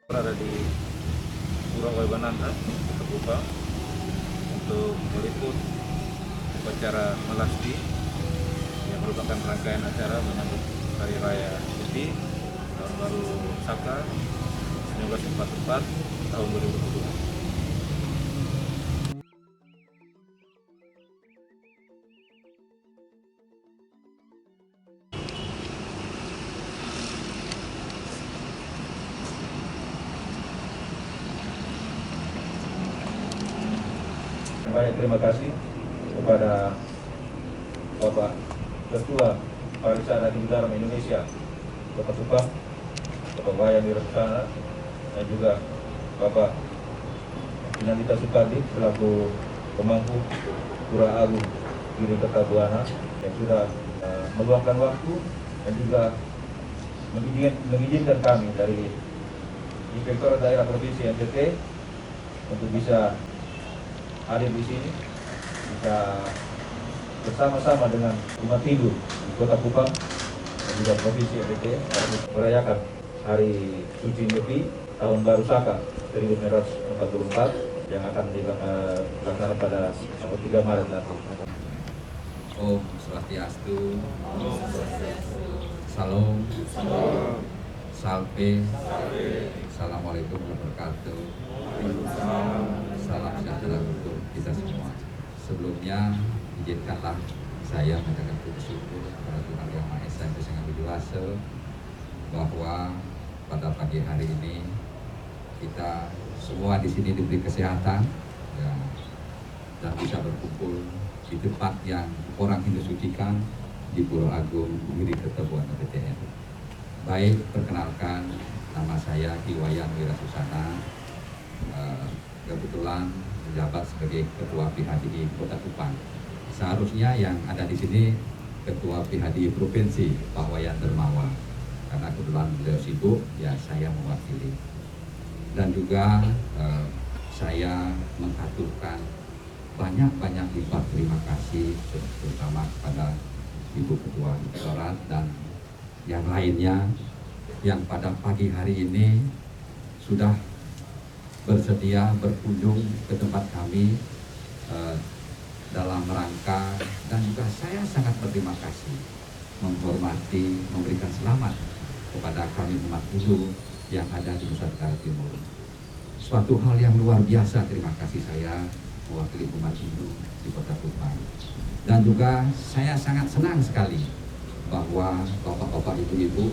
Berada di Pura Waibananta, Kota Kupang, untuk meliput upacara Melasti yang merupakan rangkaian acara menyambut Hari Raya Nyepi Tahun Baru Saka 1944 tahun 2022. Banyak terima kasih kepada Bapak Ketua Pariwisata dan Budaya Indonesia Kota Kupang, Bapak Wayan Wirasana, dan juga Bapak Pinandita Sukardi selaku pemangku Pura Agung Giri Kertabuana yang sudah meluangkan waktu dan juga mengizinkan kami dari Inspektorat Daerah Provinsi NTT untuk bisa hadir di sini, bisa bersama-sama dengan umat Hindu di Kota Kupang dan juga Provinsi NTT merayakan Hari Suci Nyepi Tahun Baru Saka 1444 yang akan dilaksanakan pada 3 Maret nanti. Om Swastiastu, Salam, Salve, Assalamualaikum warahmatullahi wabarakatuh. Salam sejahtera untuk kita semua. Sebelumnya, izinkanlah saya mengucapkan bersyukur kepada Tuhan Yang Maha Esa yang sangat berkuasa bahwa pada pagi hari ini kita semua di sini diberi kesehatan ya, dan bisa berkumpul di tempat yang orang Hindu sucikan di Pura Agung Giri Kertabuana PTN. Baik, perkenalkan nama saya Ki Wayan Wirasana. Kebetulan menjabat sebagai Ketua PHDI Kota Kupang. Seharusnya yang ada di sini Ketua PHDI Provinsi Pak Wayan Dermawan, karena kebetulan beliau sibuk, ya saya mewakili. Dan juga saya mengaturkan banyak lipat terima kasih terutama kepada Ibu Ketua Inspektorat dan yang lainnya yang pada pagi hari ini sudah bersedia berkunjung ke tempat kami dalam rangka, dan juga saya sangat berterima kasih, menghormati, memberikan selamat kepada kami umat Hindu yang ada di Nusa Tenggara Timur. Suatu hal yang luar biasa, terima kasih saya mewakili umat Hindu di Kota Kupang. Dan juga saya sangat senang sekali bahwa bapak-bapak, ibu-ibu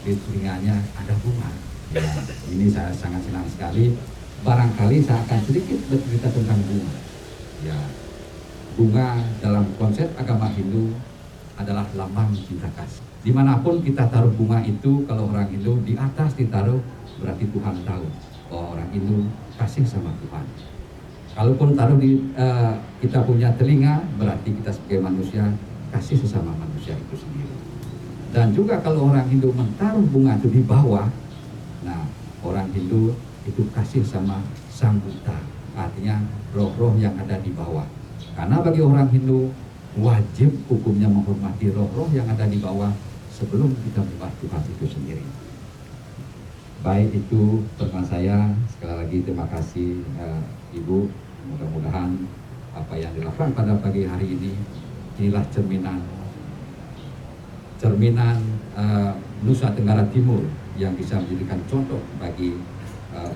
di telinganya ada bunga. Ya, ini saya sangat senang sekali. Barangkali saya akan sedikit bercerita tentang bunga. Ya, bunga dalam konsep agama Hindu adalah lambang cinta kasih. Dimanapun kita taruh bunga itu, kalau orang Hindu di atas ditaruh, berarti Tuhan tahu bahwa orang Hindu kasih sama Tuhan. Kalaupun taruh di kita punya telinga, berarti kita sebagai manusia kasih sesama manusia itu sendiri. Dan juga kalau orang Hindu menaruh bunga itu di bawah, nah, orang Hindu itu kasih sama Sang Buddha, artinya roh-roh yang ada di bawah. Karena bagi orang Hindu wajib hukumnya menghormati roh-roh yang ada di bawah sebelum kita menyembah Tuhan itu sendiri. Baik, itu perkenalan saya. Sekali lagi terima kasih Ibu. Mudah-mudahan apa yang dilakukan pada pagi hari ini inilah cerminan Nusa Tenggara Timur yang bisa menjadikan contoh bagi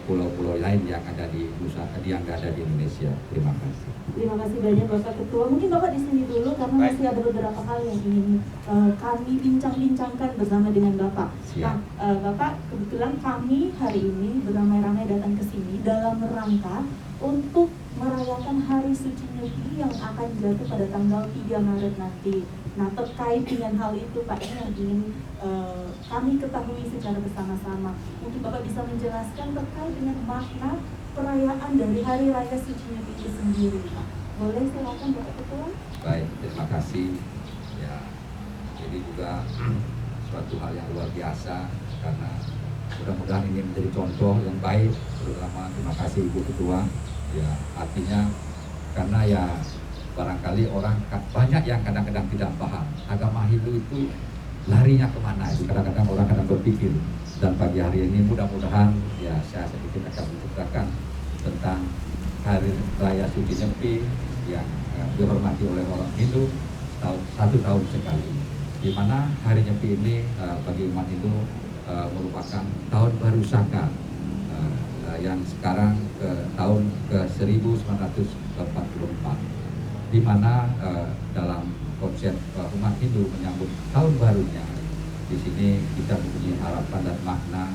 pulau-pulau lain yang ada di Indonesia. Terima kasih. Terima kasih banyak Bapak Ketua. Mungkin Bapak di sini dulu karena masih ada beberapa hal yang ingin kami bincang-bincangkan bersama dengan Bapak. Siap. Nah, Bapak, kebetulan kami hari ini beramai-ramai datang ke sini dalam rangka untuk merayakan Hari Suci Nyepi yang akan jatuh pada tanggal 3 Maret nanti. Nah, terkait dengan hal itu Pak, ini yang ingin kami ketahui secara bersama-sama. Mungkin Bapak bisa menjelaskan terkait dengan makna perayaan dari Hari Raya Suci Nyepi itu sendiri, Pak. Boleh silakan Bapak Ketua? Baik, terima kasih. Ya, ini juga suatu hal yang luar biasa karena mudah-mudahan ini menjadi contoh yang baik. Terutama terima kasih Ibu Ketua. Ya, artinya karena ya barangkali orang banyak yang kadang-kadang tidak paham agama Hindu itu larinya kemana itu kadang-kadang orang kadang berpikir. Dan pagi hari ini mudah-mudahan ya saya sedikit akan menceritakan tentang Hari Raya Suci Nyepi yang dihormati oleh orang Hindu satu tahun sekali. Di mana Hari Nyepi ini bagi umat Hindu merupakan tahun baru Saka yang sekarang tahun ke 1944, di mana dalam konsep umat Hindu menyambut tahun barunya. Di sini kita mempunyai harapan dan makna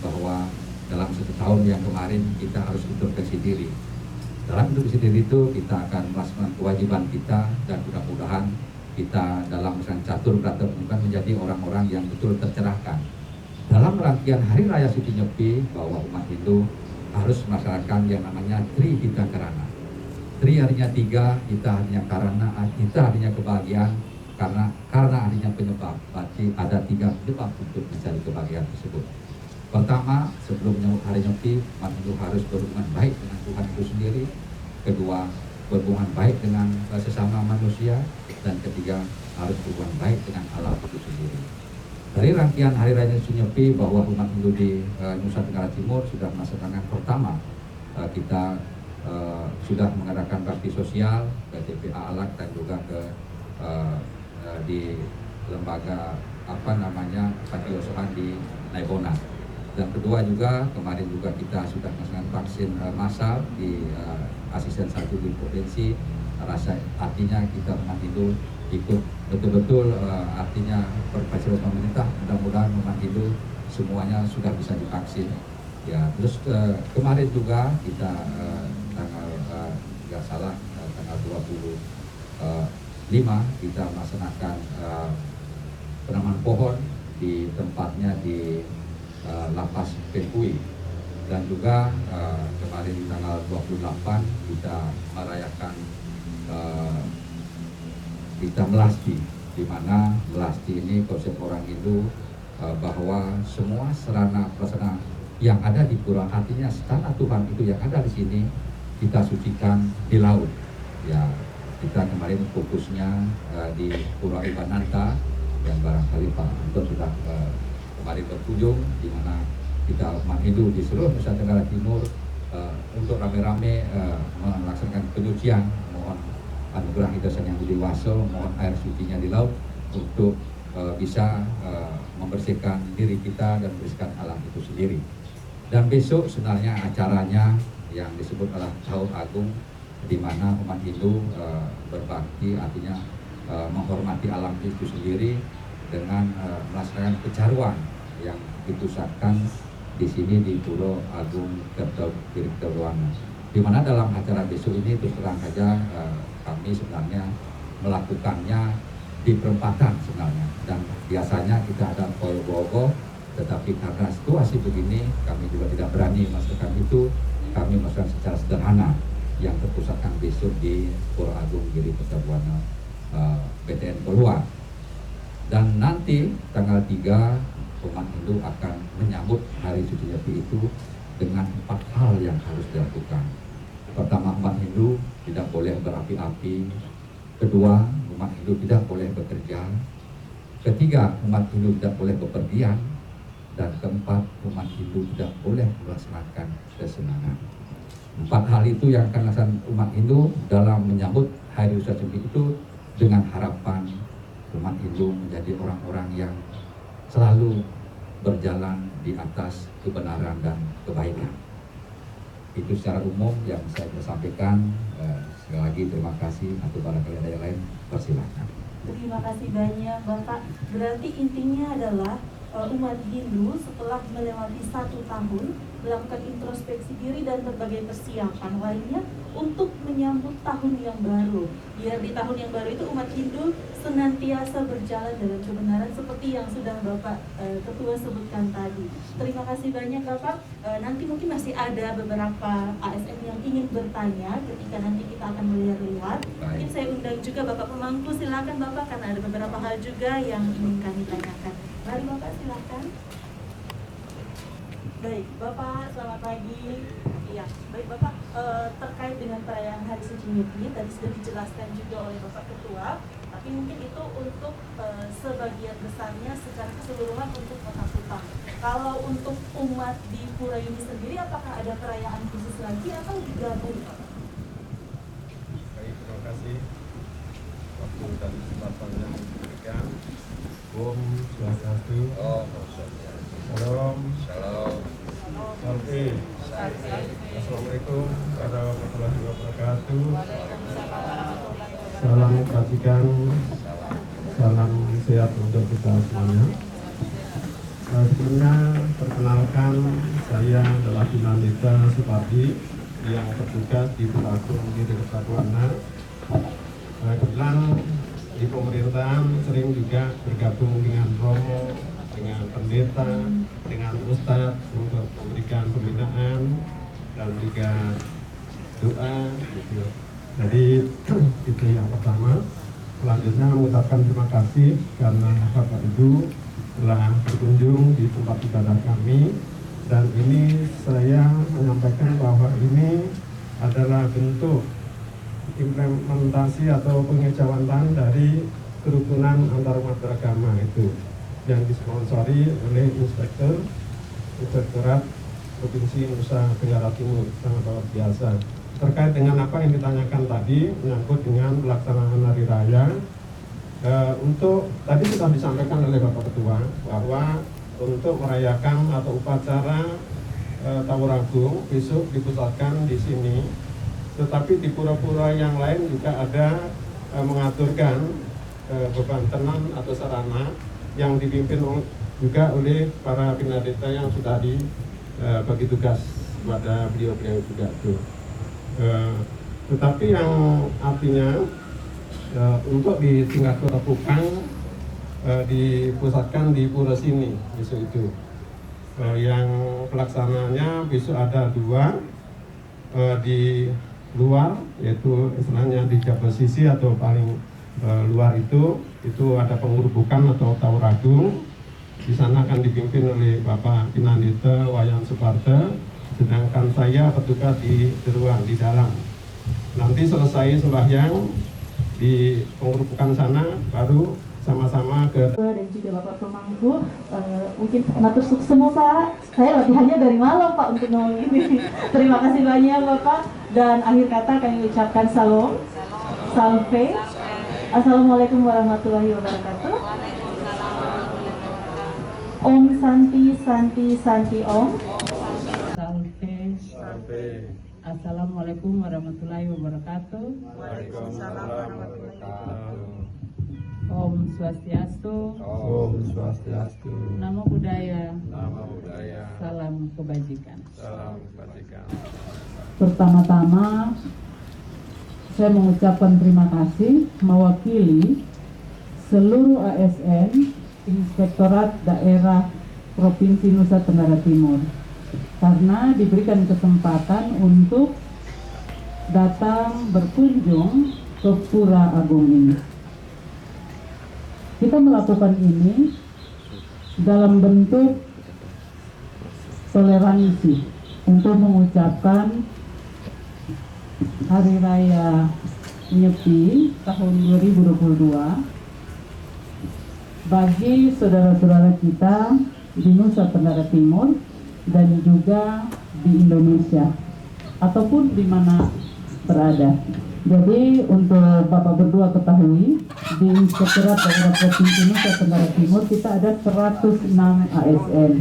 bahwa dalam satu tahun yang kemarin kita harus introspeksi diri. Dalam introspeksi diri itu kita akan melaksanakan kewajiban kita dan mudah-mudahan kita dalam catur berata bukan menjadi orang-orang yang betul tercerahkan. Dalam rangkaian Hari Raya Suci Nyepi bahwa umat Hindu harus melaksanakan yang namanya Tri Hita Karana. Tri artinya tiga, hita artinya karana, hita artinya kebahagiaan, karena artinya penyebab. Berarti ada tiga penyebab untuk mencari kebahagiaan tersebut. Pertama, sebelum menyambut Hari Nyepi, umat Hindu harus berhubungan baik dengan Tuhan itu sendiri. Kedua, berhubungan baik dengan sesama manusia. Dan ketiga, harus berhubungan baik dengan alam itu sendiri. Dari rangkaian Hari Raya Suci Nyepi bahwa umat Hindu di Nusa Tenggara Timur sudah melaksanakan pertama, kita sudah mengadakan bakti sosial ke TPA Alak dan juga ke di lembaga panti asuhan di Naibona. Dan kedua juga kemarin juga kita sudah melaksanakan vaksin massal di asisten 1 di provinsi. Artinya kita umat Hindu ikut betul-betul artinya berfasilitasi pemerintah. Mudah-mudahan umat Hindu semuanya sudah bisa divaksin. Ya, terus kemarin juga kita tanggal 25 kita melaksanakan penanaman pohon di tempatnya di Lapas Penkui. Dan juga kemarin tanggal 28 kita merayakan kita melasti, di mana melasti ini konsep orang Hindu bahwa semua sarana prasarana yang ada di pura, artinya tanah Tuhan itu yang ada di sini kita sucikan di laut. Ya, kita kemarin fokusnya di Pura Ibananta yang barangkali Pak Anton sudah kemarin berkunjung, di mana kita umat Hindu di seluruh Nusa Tenggara Timur untuk rame-rame melaksanakan penyucian, mohon anugerah Hidayah Yang Budi Waso, mohon air sucinya di laut untuk bisa membersihkan diri kita dan membersihkan alam itu sendiri. Dan besok sebenarnya acaranya yang disebut adalah Tahun Agung, di mana umat Hindu berbakti, artinya menghormati alam itu sendiri dengan melaksanakan pecaruan yang dipusatkan di sini di Pura Agung Tirtodoana. Di mana dalam acara besok ini terus terang saja kami sebenarnya melakukannya di perempatan sebenarnya, dan biasanya kita ada bogo, tetapi karena situasi begini kami juga tidak berani melaksanakan itu. Kami melaksanakan secara sederhana yang terpusatkan besok di Pura Agung Giri Persabuana BTN Kolua. Dan nanti tanggal 3 umat Hindu akan menyambut Hari Suci Nyepi itu dengan 4 hal yang harus dilakukan. Pertama, umat Hindu tidak boleh berapi-api. Kedua, umat Hindu tidak boleh bekerja. Ketiga, umat Hindu tidak boleh bepergian. Dan keempat, umat Hindu tidak boleh melaksanakan kesenangan. 4 hal itu yang akan dilaksanakan umat Hindu dalam menyambut Hari Suci Nyepi itu, dengan harapan umat Hindu menjadi orang-orang yang selalu berjalan di atas kebenaran dan kebaikan. Itu secara umum yang saya bisa sampaikan. Sekali lagi terima kasih. Atau barangkali ada yang lain, persilakan. Terima kasih banyak Bapak. Berarti intinya adalah umat Hindu setelah melewati 1 tahun melakukan introspeksi diri dan berbagai persiapan lainnya untuk menyambut tahun yang baru. Biar di tahun yang baru itu umat Hindu senantiasa berjalan dalam kebenaran seperti yang sudah Bapak Ketua sebutkan tadi. Terima kasih banyak Bapak. Nanti mungkin masih ada beberapa ASN yang ingin bertanya ketika nanti kita akan melihat lewat. Mungkin saya undang juga Bapak Pemangku, silakan Bapak, karena ada beberapa hal juga yang ingin kami tanyakan. Mari Bapak, silakan. Baik, Bapak, selamat pagi. Iya, baik Bapak, terkait dengan perayaan Hari Suci Nyepi, tadi sudah dijelaskan juga oleh Bapak Ketua, tapi mungkin itu untuk sebagian besarnya secara keseluruhan untuk Kota Kupang. Kalau untuk umat di pura ini sendiri, apakah ada perayaan khusus lagi atau digabung? Baik, terima kasih waktu dan kesempatan yang diberikan. Om Swastiastu. Salam. Salam. Assalamualaikum warahmatullahi wabarakatuh. Salam kebajikan, salam sehat untuk kita semuanya. Sebelumnya perkenalkan, saya adalah Pinandita Supardi yang bertugas di Pura Agung di Desa Buana. Kebetulan di pemerintahan sering juga bergabung dengan romo, dengan pendeta, dengan ustadz untuk memberikan pembinaan dan juga doa gitu. Jadi itu yang pertama. Selanjutnya mengucapkan terima kasih karena Bapak Ibu telah berkunjung di tempat ibadah kami, dan ini saya menyampaikan bahwa ini adalah bentuk implementasi atau pengejauhan dari kerukunan antarumat beragama itu yang disponsori oleh Inspektorat Provinsi Nusa Tenggara Timur. Sangat luar biasa. Terkait dengan apa yang ditanyakan tadi menyangkut dengan pelaksanaan hari raya, untuk tadi sudah disampaikan oleh Bapak Ketua bahwa untuk merayakan atau upacara Tawur Agung besok dipusatkan di sini, tetapi di pura-pura yang lain juga ada mengaturkan beban tenan atau sarana yang dipimpin juga oleh para pinadeta yang sudah dibagi tugas kepada beliau-beliau juga itu. Tetapi yang artinya untuk di tingkat Kota Kupang dipusatkan di pura sini besok itu. Yang pelaksananya besok ada 2 di luar, yaitu istilahnya di Jabal Sisi atau paling luar itu ada pengurubukan atau Tawur Agung. Di sana akan dipimpin oleh Bapak Pinandita Wayan Suparta, sedangkan saya petugas di ruang di dalam. Nanti selesai sembahyang di pengurubukan sana, baru sama-sama ke Dan juga Bapak Pemangku, mungkin matur suksemu Pak. Saya latihannya dari malam Pak untuk ngomong ini. Terima kasih banyak Bapak. Dan akhir kata kami ucapkan salam, salve. Assalamualaikum warahmatullahi wabarakatuh. Om Santi Santi Santi Om. sampai Assalamualaikum warahmatullahi wabarakatuh. Waalaikumsalam warahmatullahi wabarakatuh. Om Swastiastu. Om Swastiastu. Namo Buddhaya. Nama budaya. Salam kebajikan. Salam kebajikan. Pertama-tama saya mengucapkan terima kasih mewakili seluruh ASN Inspektorat Daerah Provinsi Nusa Tenggara Timur karena diberikan kesempatan untuk datang berkunjung ke Pura Agung ini. Kita melakukan ini dalam bentuk toleransi untuk mengucapkan Hari Raya Nyepi tahun 2022 bagi saudara-saudara kita di Nusa Tenggara Timur dan juga di Indonesia ataupun di mana berada. Jadi untuk Bapak berdua ketahui, di Inspektorat Daerah Provinsi Nusa Tenggara Timur kita ada 106 ASN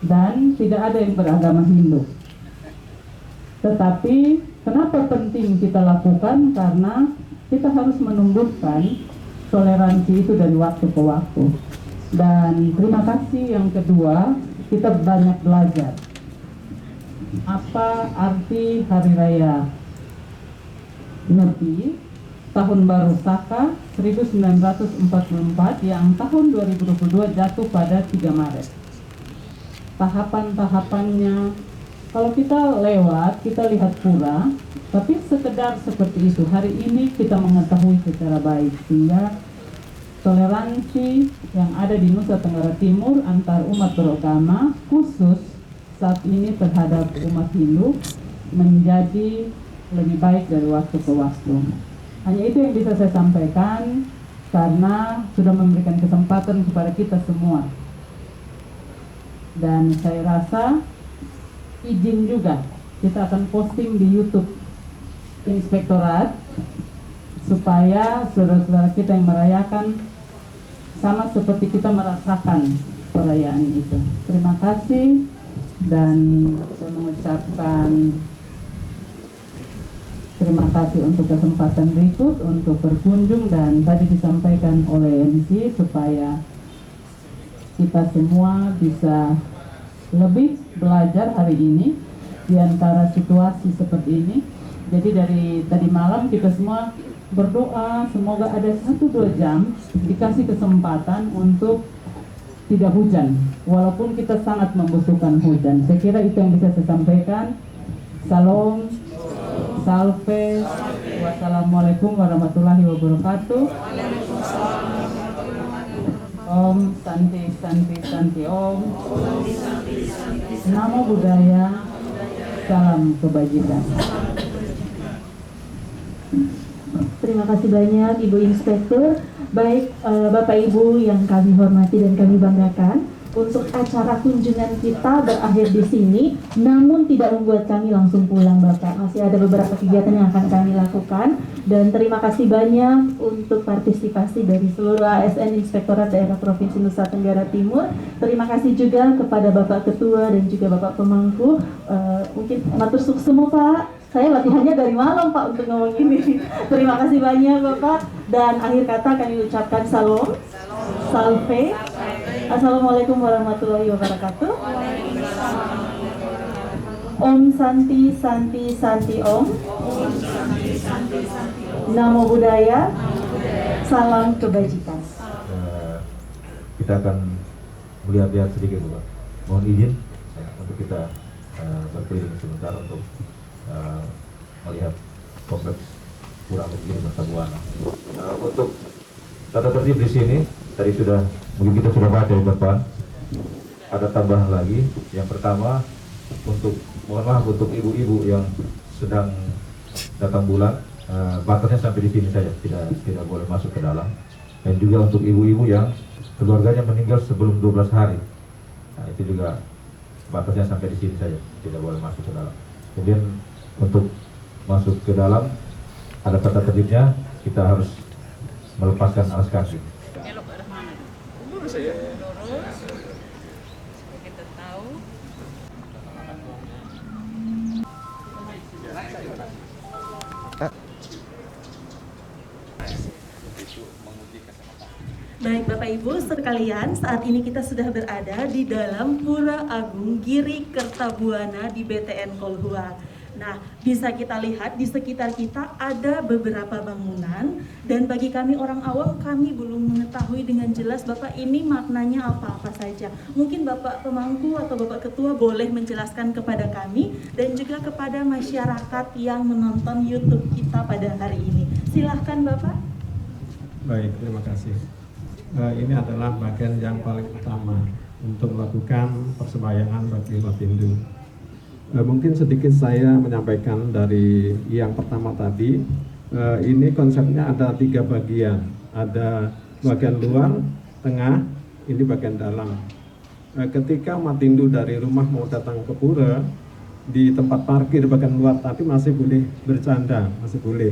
dan tidak ada yang beragama Hindu. Tetapi kenapa penting kita lakukan? Karena kita harus menumbuhkan toleransi itu dari waktu ke waktu. Dan terima kasih yang kedua, kita banyak belajar apa arti Hari Raya Nyepi Tahun Baru Saka 1944 yang tahun 2022 jatuh pada 3 Maret. Tahapan-tahapannya, kalau kita lewat, kita lihat pura, tapi sekedar seperti itu. Hari ini kita mengetahui secara baik, sehingga toleransi yang ada di Nusa Tenggara Timur antar umat beragama, khusus saat ini terhadap umat Hindu, menjadi lebih baik dari waktu ke waktu. Hanya itu yang bisa saya sampaikan. karena sudah memberikan kesempatan kepada kita semua. Dan saya rasa izin juga kita akan posting di YouTube Inspektorat supaya saudara-saudara kita yang merayakan sama seperti kita merasakan perayaan itu. Terima kasih, dan saya mengucapkan terima kasih untuk kesempatan berikut untuk berkunjung, dan tadi disampaikan oleh MC supaya kita semua bisa lebih belajar hari ini di antara situasi seperti ini. Jadi dari tadi malam kita semua berdoa semoga ada 1-2 jam dikasih kesempatan untuk tidak hujan, walaupun kita sangat membutuhkan hujan. Saya kira itu yang bisa saya sampaikan. Salam, salve, wassalamualaikum warahmatullahi wabarakatuh. Om Santi Santi Santi Om. Namo Buddhaya. Salam kebajikan. Terima kasih banyak Ibu Inspektur. Baik Bapak Ibu yang kami hormati dan kami banggakan, untuk acara kunjungan kita berakhir di sini, namun tidak membuat kami langsung pulang Bapak. Masih ada beberapa kegiatan yang akan kami lakukan, dan terima kasih banyak untuk partisipasi dari seluruh ASN Inspektorat Daerah Provinsi Nusa Tenggara Timur. Terima kasih juga kepada Bapak Ketua dan juga Bapak Pemangku. Mungkin matur suksemu Pak. Saya latihannya dari malam Pak untuk ngomong ini. Terima kasih banyak Bapak. Dan akhir kata kami ucapkan salam, salve. Assalamualaikum warahmatullahi wabarakatuh. Om Santi Santi Santi Om. Namo Buddhaya. Salam kebajikan. Kita akan melihat-lihat sedikit Pak. Mohon izin untuk kita berkeliling sebentar untuk melihat kompleks Pura Agung Giri Kertabuana. Untuk tata tertib di sini tadi sudah mungkin kita sudah baca di depan. Ada tambahan lagi. Yang pertama, mohon maaf untuk ibu-ibu yang sedang datang bulan, batasnya sampai di sini saja, tidak boleh masuk ke dalam. Dan juga untuk ibu-ibu yang keluarganya meninggal sebelum 12 hari, nah itu juga batasnya sampai di sini saja, tidak boleh masuk ke dalam. Kemudian untuk masuk ke dalam ada tata tertibnya, kita harus melepaskan alas kaki. Baik Bapak Ibu sekalian, saat ini kita sudah berada di dalam Pura Agung Giri Kertabuana di BTN Kolhua. Nah, bisa kita lihat di sekitar kita ada beberapa bangunan, dan bagi kami orang awam, kami belum mengetahui dengan jelas Bapak ini maknanya apa-apa saja. Mungkin Bapak Pemangku atau Bapak Ketua boleh menjelaskan kepada kami dan juga kepada masyarakat yang menonton YouTube kita pada hari ini. Silahkan Bapak. Baik, terima kasih. Ini adalah bagian yang paling utama untuk melakukan persembayangan bagi umat Hindu. Mungkin sedikit saya menyampaikan dari yang pertama tadi. Ini konsepnya ada 3 bagian. Ada bagian luar, tengah, ini bagian dalam. Ketika umat Hindu dari rumah mau datang ke pura, di tempat parkir bagian luar tadi masih boleh bercanda, masih boleh.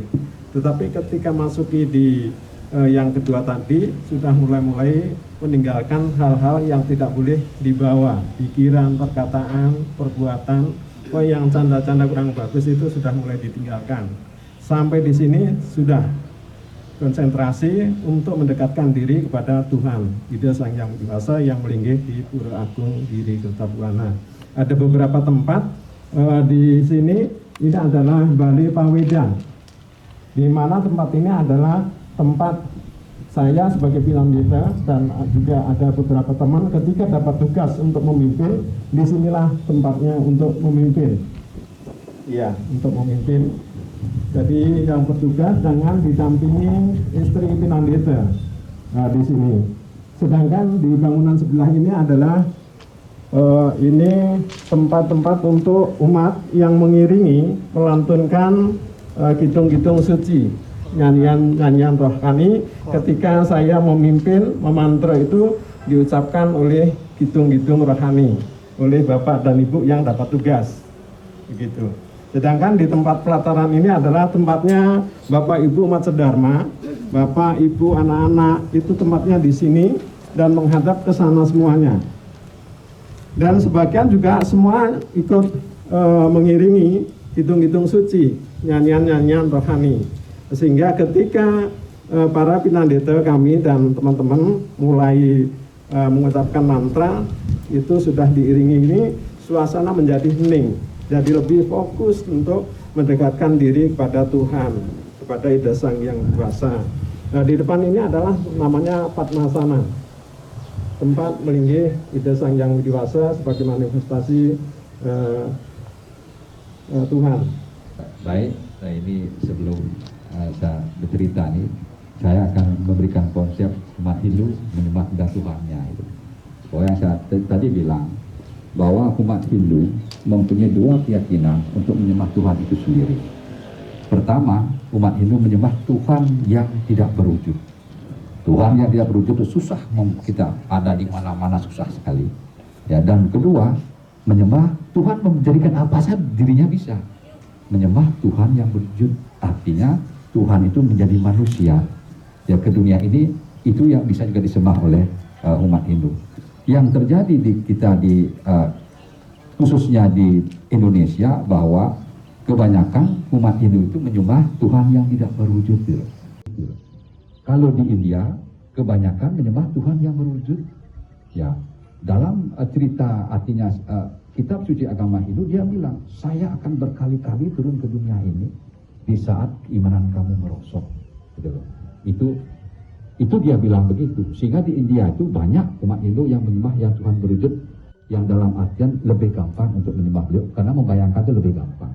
Tetapi ketika masuki di yang kedua tadi, sudah mulai meninggalkan hal-hal yang tidak boleh dibawa, pikiran, perkataan, perbuatan, yang canda-canda kurang bagus itu sudah mulai ditinggalkan. Sampai di sini sudah konsentrasi untuk mendekatkan diri kepada Tuhan, Ida Sang Yang Kuasa yang melinggih di Pura Agung Giri Kertabuana. Ada beberapa tempat di sini. Ini adalah Bali Pawedan, di mana tempat ini adalah tempat saya sebagai Pinamdita dan juga ada beberapa teman ketika dapat tugas untuk memimpin, disinilah tempatnya untuk memimpin. Iya, untuk memimpin. Jadi yang bertugas jangan didampingi istri Pinamdita. Nah, di sini. Sedangkan di bangunan sebelah ini adalah ini tempat-tempat untuk umat yang mengiringi melantunkan kidung-kidung suci. nyanyian rohani ketika saya memimpin memantra itu diucapkan oleh kidung-kidung rohani oleh Bapak dan Ibu yang dapat tugas begitu. Sedangkan di tempat pelataran ini adalah tempatnya Bapak Ibu umat sedharma, Bapak Ibu anak-anak itu tempatnya di sini dan menghadap ke sana semuanya. Dan sebagian juga semua ikut mengiringi kidung-kidung suci, nyanyian-nyanyian rohani. Sehingga ketika para pinandeta kami dan teman-teman mulai mengucapkan mantra, itu sudah diiringi ini, suasana menjadi hening. Jadi lebih fokus untuk mendekatkan diri kepada Tuhan, kepada Ida Sang Yang Kuasa. Nah, di depan ini adalah namanya Padmasana, tempat melinggih Ida Sang Yang Widiwasa sebagai manifestasi Tuhan. Baik, nah ini sebelum saya bercerita nih, saya akan memberikan konsep umat Hindu menyembah Tuhannya itu. Bahwa yang saya tadi bilang bahwa umat Hindu mempunyai dua keyakinan untuk menyembah Tuhan itu sendiri. Pertama, umat Hindu menyembah Tuhan yang tidak berwujud. Tuhan yang tidak berwujud itu susah, kita ada di mana-mana susah sekali. Ya, dan kedua, menyembah Tuhan menjadikan apa saja dirinya bisa. Menyembah Tuhan yang berwujud, artinya Tuhan itu menjadi manusia. Ya, ke dunia ini itu yang bisa juga disembah oleh umat Hindu. Yang terjadi di kita khususnya di Indonesia bahwa kebanyakan umat Hindu itu menyembah Tuhan yang tidak berwujud. Kalau di India kebanyakan menyembah Tuhan yang berwujud. Ya, dalam cerita artinya kitab suci agama Hindu dia bilang, saya akan berkali-kali turun ke dunia ini di saat keimanan kamu merosot. Gitu. Itu dia bilang begitu. Sehingga di India itu banyak umat Hindu yang menyembah yang Tuhan berwujud, yang dalam artian lebih gampang untuk menyembah beliau karena membayangkan itu lebih gampang.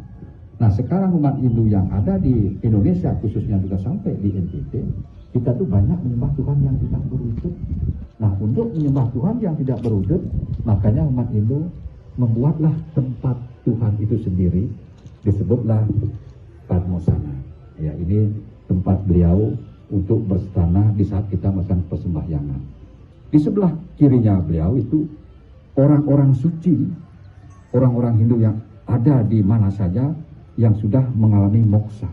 Nah, sekarang umat Hindu yang ada di Indonesia khususnya juga sampai di NTT, kita tuh banyak menyembah Tuhan yang tidak berwujud. Nah, untuk menyembah Tuhan yang tidak berwujud, makanya umat Hindu membuatlah tempat Tuhan itu sendiri, disebutlah Padmasana. Ya, ini tempat beliau untuk berstana di saat kita melakukan persembahyangan. Di sebelah kirinya beliau itu orang-orang suci, orang-orang Hindu yang ada di mana saja yang sudah mengalami moksa.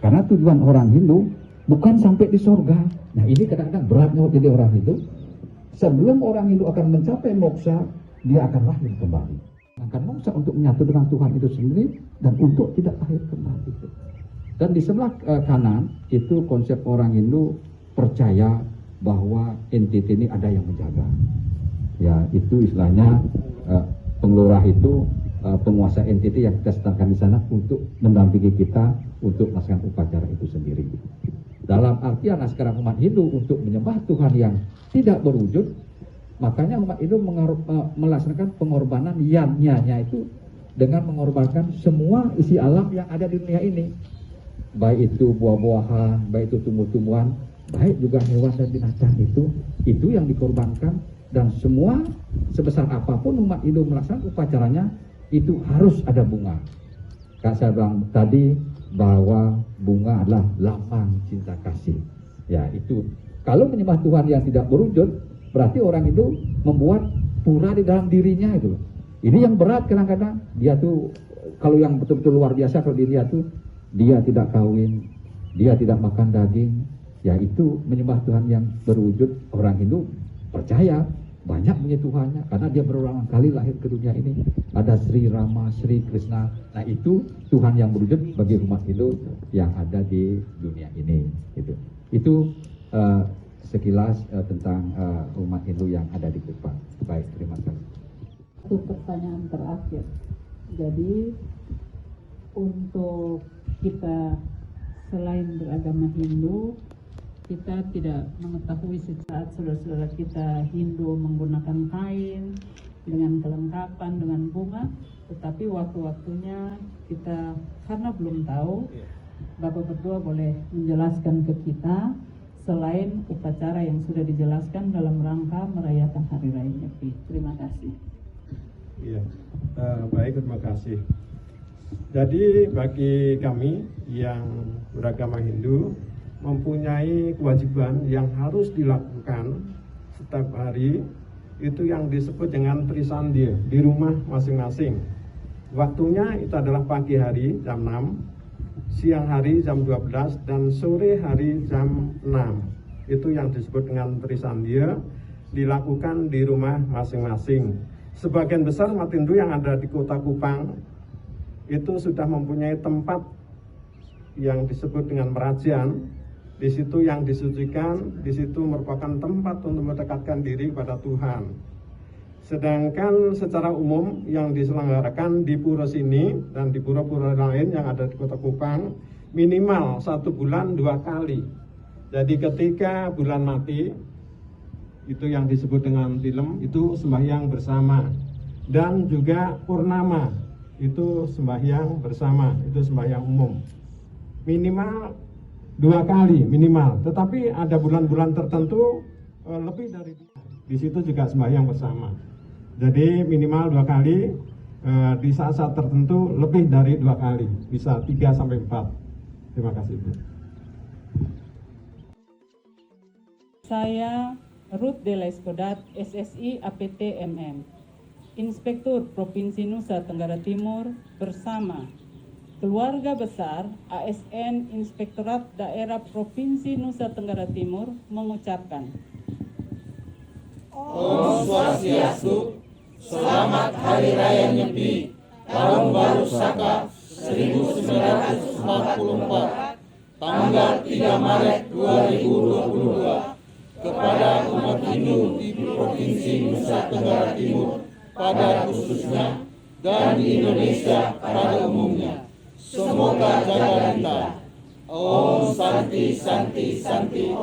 Karena tujuan orang Hindu bukan sampai di sorga. Nah, ini kadang-kadang beratnya jadi orang Hindu. Sebelum orang Hindu akan mencapai moksa, dia akan lahir kembali. Akan moksa untuk menyatu dengan Tuhan itu sendiri dan untuk tidak lahir kembali. Dan di sebelah kanan itu konsep orang Hindu percaya bahwa NTT ini ada yang menjaga. Ya, itu istilahnya pengelurah itu penguasa NTT yang kita sedangkan di sana untuk mendampingi kita untuk melaksanakan upacara itu sendiri. Dalam artian sekarang umat Hindu untuk menyembah Tuhan yang tidak berwujud, makanya umat Hindu melaksanakan pengorbanan yajna-nya itu dengan mengorbankan semua isi alam yang ada di dunia ini. Baik itu buah-buahan, baik itu tumbuh-tumbuhan, baik juga hewan dan binatang itu yang dikorbankan. Dan semua sebesar apapun umat Hindu melaksanakan upacaranya itu harus ada bunga. Kak saya bilang tadi bahwa bunga adalah lambang cinta kasih. Ya, itu kalau menyembah Tuhan yang tidak berwujud, berarti orang itu membuat pura di dalam dirinya itu. Ini yang berat kadang-kadang. Dia tuh kalau yang betul-betul luar biasa kalau dilihat tuh dia tidak kawin, dia tidak makan daging, yaitu menyembah Tuhan yang berwujud. Orang Hindu percaya banyak punya Tuhannya karena dia berulang kali lahir ke dunia ini. Ada Sri Rama, Sri Krishna. Nah, itu Tuhan yang berwujud bagi umat Hindu yang ada di dunia ini. Itu sekilas tentang umat Hindu yang ada di Kupang. Baik, terima kasih. Itu pertanyaan terakhir. Jadi untuk kita selain beragama Hindu, kita tidak mengetahui saat saudara-saudara kita Hindu menggunakan kain dengan kelengkapan, dengan bunga, tetapi waktu-waktunya kita karena belum tahu, Bapak berdua boleh menjelaskan ke kita selain upacara yang sudah dijelaskan dalam rangka merayakan Hari Raya Nyepi. Terima kasih. Iya, baik, terima kasih. Jadi bagi kami yang beragama Hindu mempunyai kewajiban yang harus dilakukan setiap hari, itu yang disebut dengan Trisandhya di rumah masing-masing. Waktunya itu adalah pagi hari jam 6, siang hari jam 12, dan sore hari jam 6. Itu yang disebut dengan Trisandhya, dilakukan di rumah masing-masing. Sebagian besar umat Hindu yang ada di Kota Kupang itu sudah mempunyai tempat yang disebut dengan Merajan. Di situ yang disucikan, di situ merupakan tempat untuk mendekatkan diri kepada Tuhan. Sedangkan secara umum yang diselenggarakan di pura sini dan di pura-pura lain yang ada di Kota Kupang minimal 1 bulan 2 kali. Jadi ketika bulan mati, itu yang disebut dengan tilem, itu sembahyang bersama. Dan juga purnama, itu sembahyang bersama, itu sembahyang umum. Minimal 2 kali minimal, tetapi ada bulan-bulan tertentu lebih dari di situ juga sembahyang bersama. Jadi minimal 2 kali, di saat-saat tertentu lebih dari 2 kali, bisa 3 sampai 4. Terima kasih, Bu. Saya Ruth Dela Eskodat, SSI APT MM, Inspektur Provinsi Nusa Tenggara Timur bersama keluarga besar ASN Inspektorat Daerah Provinsi Nusa Tenggara Timur mengucapkan Om Swastiastu, Selamat Hari Raya Nyepi, Tahun Baru Saka 1944, tanggal 3 Maret 2022, kepada umat Hindu di Provinsi Nusa Tenggara Timur pada khususnya dan di Indonesia pada umumnya. Semoga jaga kita. Om Santi Santi Santi.